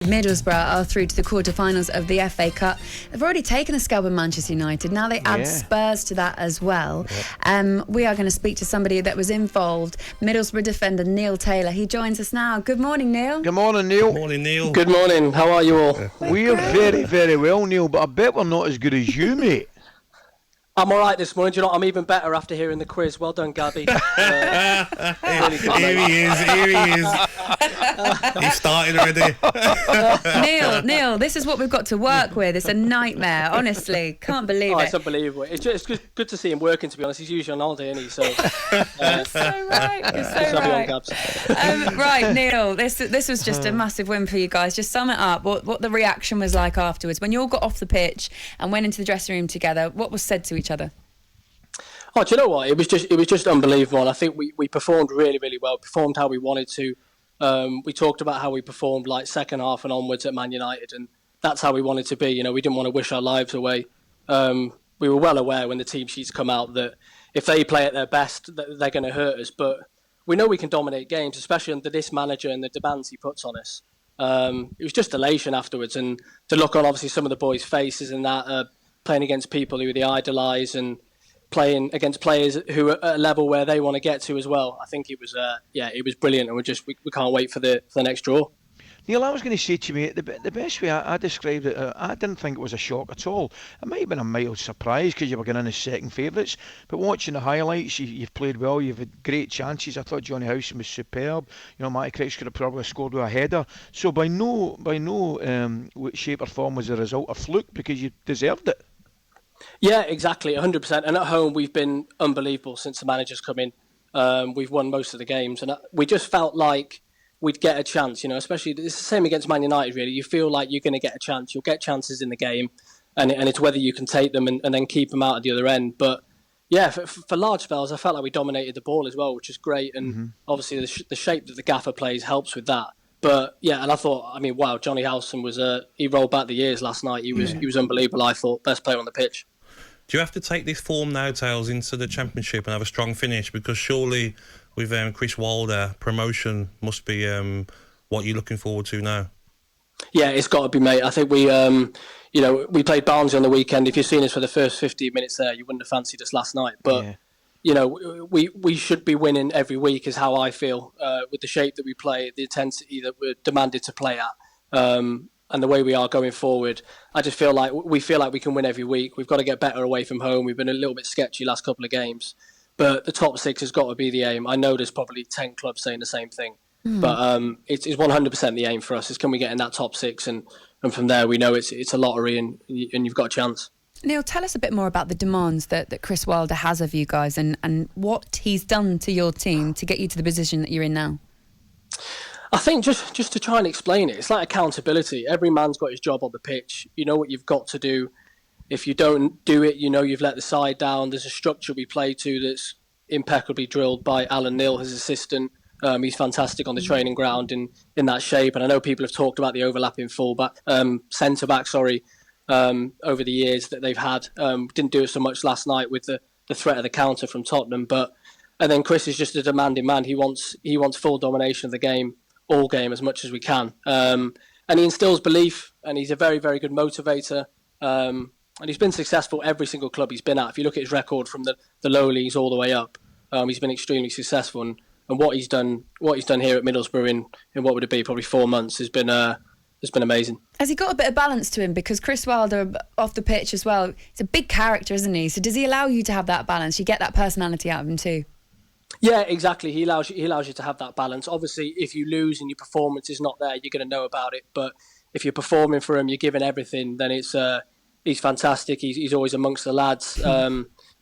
Middlesbrough are through to the quarter-finals of the FA Cup. They've already taken a scalp with Manchester United. Now they add Spurs to that as well. We are going to speak to somebody that was involved, Middlesbrough defender Neil Taylor. He joins us now. Good morning, Neil. Good morning, Neil. Good morning, Neil. Good morning. How are you all? We're very, very well, Neil, but I bet we're not as good as you, mate. I'm all right this morning. Do you know what? I'm even better after hearing the quiz. Well done, Gabby. Here he is. He started already. Neil, this is what we've got to work with. It's a nightmare, honestly. Can't believe it. It's unbelievable. It's good to see him working, to be honest. He's usually on holiday, isn't he? So, That's so right. It's so right. Right, Neil, this was just a massive win for you guys. Just sum it up, what the reaction was like afterwards. When you all got off the pitch and went into the dressing room together, what was said to each other? Oh, do you know what? It was just unbelievable. And I think we performed really, really well. Performed how we wanted to. We talked about how we performed like second half and onwards at Man United, and that's how we wanted to be. You know, we didn't want to wish our lives away. We were well aware when the team sheets come out that if they play at their best, they're going to hurt us. But we know we can dominate games, especially under this manager and the demands he puts on us. It was just elation afterwards, and to look on obviously some of the boys' faces and that playing against people who they idolise and playing against players who are at a level where they want to get to as well. I think it was brilliant, and we can't wait for the next draw. Neil, I was going to say to you, mate, the best way I described it, I didn't think it was a shock at all. It might have been a mild surprise because you were going in as second favourites, but watching the highlights, you've played well, you've had great chances. I thought Johnny Howson was superb. You know, Matty Cricks could have probably scored with a header. So by no shape or form was the result a fluke, because you deserved it. Yeah, exactly, 100%. And at home, we've been unbelievable since the manager's come in. We've won most of the games, and we just felt like we'd get a chance, you know, especially it's the same against Man United, really. You feel like you're going to get a chance. You'll get chances in the game, and it's whether you can take them and then keep them out at the other end. But yeah, for large spells, I felt like we dominated the ball as well, which is great. And obviously the shape that the gaffer plays helps with that. But yeah, and I thought, I mean, wow, Johnny Howson was he rolled back the years last night. He was unbelievable. I thought best player on the pitch. Do you have to take this form now, Tails, into the Championship and have a strong finish? Because surely with Chris Wilder, promotion must be what you're looking forward to now. Yeah, it's got to be, mate. I think we played Barnsley on the weekend. If you've seen us for the first 15 minutes there, you wouldn't have fancied us last night. But you know, we should be winning every week, is how I feel, with the shape that we play, the intensity that we're demanded to play at. And the way we are going forward, I just feel like we can win every week. We've got to get better away from home. We've been a little bit sketchy last couple of games, but the top 6 has got to be the aim. I know there's probably 10 clubs saying the same thing, but it's 100% the aim for us. Is can we get in that top 6, and from there we know it's a lottery, and you've got a chance. Neil, tell us a bit more about the demands that Chris Wilder has of you guys, and what he's done to your team to get you to the position that you're in now. I think just to try and explain it, it's like accountability. Every man's got his job on the pitch. You know what you've got to do. If you don't do it, you know you've let the side down. There's a structure we play to that's impeccably drilled by Alan Neil, his assistant. He's fantastic on the training ground in that shape. And I know people have talked about the overlapping centre-back, over the years that they've had. Didn't do it so much last night with the threat of the counter from Tottenham. And then Chris is just a demanding man. He wants full domination of the game, all game, as much as we can. And he instills belief, and he's a very, very good motivator. And he's been successful every single club he's been at. If you look at his record from the low leagues all the way up, he's been extremely successful. And what he's done here at Middlesbrough in what would it be, probably 4 months, has been amazing. Has he got a bit of balance to him? Because Chris Wilder, off the pitch as well, he's a big character, isn't he? So does he allow you to have that balance? You get that personality out of him too? Yeah, exactly. He allows you to have that balance. Obviously, if you lose and your performance is not there, you're going to know about it. But if you're performing for him, you're giving everything, then he's fantastic. He's always amongst the lads.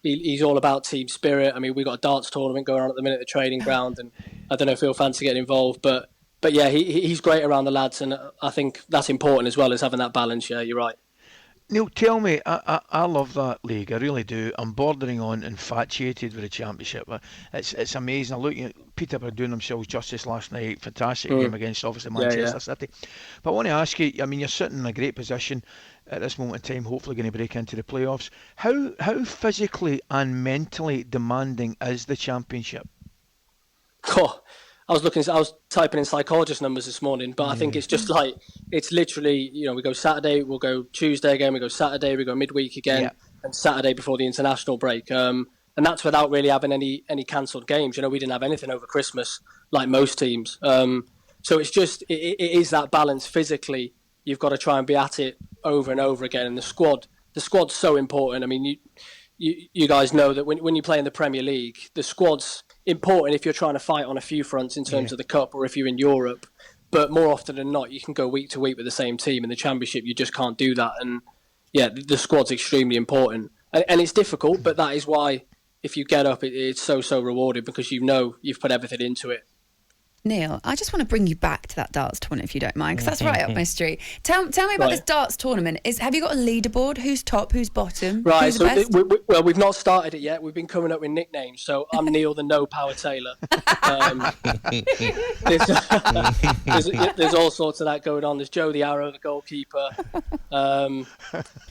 He's all about team spirit. I mean, we've got a darts tournament going on at the minute at the training ground, and I don't know if he'll fancy getting involved. But yeah, he's great around the lads, and I think that's important as well, as having that balance. Yeah, you're right. Neil, tell me, I love that league, I really do. I'm bordering on infatuated with the Championship. It's amazing. I look at Peterborough doing themselves justice last night. Fantastic game against, obviously, Manchester City. But I want to ask you, I mean, you're sitting in a great position at this moment in time, hopefully going to break into the playoffs. How physically and mentally demanding is the Championship? I was typing in psychologist numbers this morning, but I think it's just like, it's literally, we go Saturday, we'll go Tuesday again, we go Saturday, we go midweek again, and Saturday before the international break. And that's without really having any cancelled games. We didn't have anything over Christmas like most teams. So it's just, it is that balance physically. You've got to try and be at it over and over again. And the squad's so important. I mean, you guys know that when you play in the Premier League, the squad's important if you're trying to fight on a few fronts in terms of the Cup or if you're in Europe. But more often than not, you can go week to week with the same team. In the Championship, you just can't do that. And the squad's extremely important. And it's difficult, but that is why if you get up, it's so rewarding because you've put everything into it. Neil, I just want to bring you back to that darts tournament if you don't mind, because that's right up my street. Tell me about this darts tournament. Have you got a leaderboard? Who's top? Who's bottom? Right. Who's the best? We've not started it yet. We've been coming up with nicknames. So I'm Neil the No Power Taylor. There's all sorts of that going on. There's Joe the Arrow, the goalkeeper.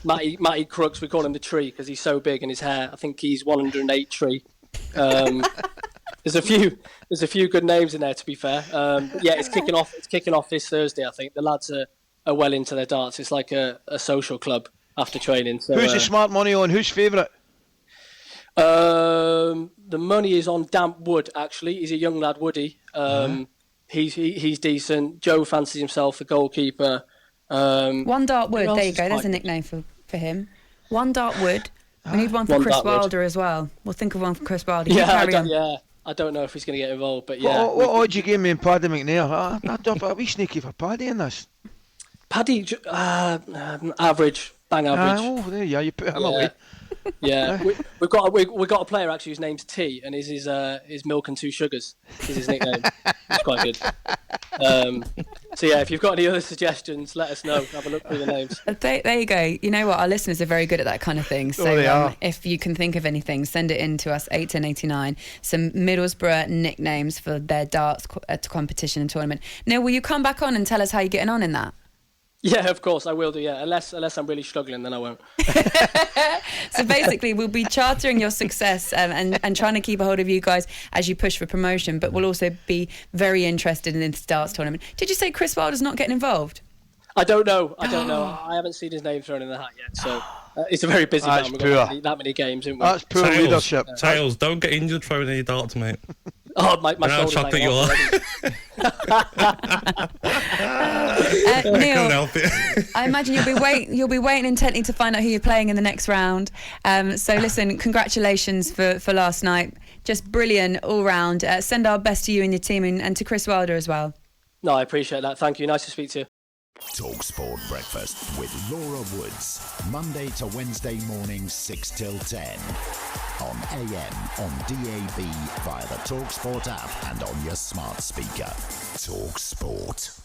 Matty Crooks, we call him the Tree because he's so big and his hair. I think he's 108 Tree. There's a few good names in there, to be fair. It's kicking off. It's kicking off this Thursday. I think the lads are well into their darts. It's like a social club after training. So, who's the smart money on? Who's favourite? The money is on Damp Wood. Actually, he's a young lad, Woody. He's decent. Joe fancies himself, the goalkeeper. One Dart Wood. There you go. There's a nickname for him. One Dart Wood. We need one for Chris Wilder as well. We'll think of one for Chris Wilder. I don't know if he's going to get involved, but yeah. What odds you gave me in Paddy McNair? Are we sneaky for Paddy in this? Paddy, average, bang average. There you are. You put him away. Yeah, we've got a player actually whose name's T, and his Milk and Two Sugars is his nickname. It's quite good. If you've got any other suggestions, let us know. Have a look through the names. There you go. You know what? Our listeners are very good at that kind of thing. So if you can think of anything, send it in to us, 81089. Some Middlesbrough nicknames for their darts competition and tournament. Neil, will you come back on and tell us how you're getting on in that? Yeah, of course I will do. Yeah, unless I'm really struggling, then I won't. So basically, we'll be chartering your success and trying to keep a hold of you guys as you push for promotion. But we'll also be very interested in this darts tournament. Did you say Chris Wilder's not getting involved? I don't know. I haven't seen his name thrown in the hat yet. So it's a very busy man. We've got that many games, haven't we? That's poor leadership. Tails, don't get injured throwing any darts, mate. Oh, my shoulders chocolate you are. Neil, I imagine you'll be waiting intently to find out who you're playing in the next round. So listen, congratulations for last night. Just brilliant all round. Send our best to you and your team and to Chris Wilder as well. No, I appreciate that. Thank you. Nice to speak to you. TalkSPORT Breakfast with Laura Woods. Monday to Wednesday mornings 6 till 10. On AM, on DAB, via the TalkSPORT app and on your smart speaker. TalkSPORT.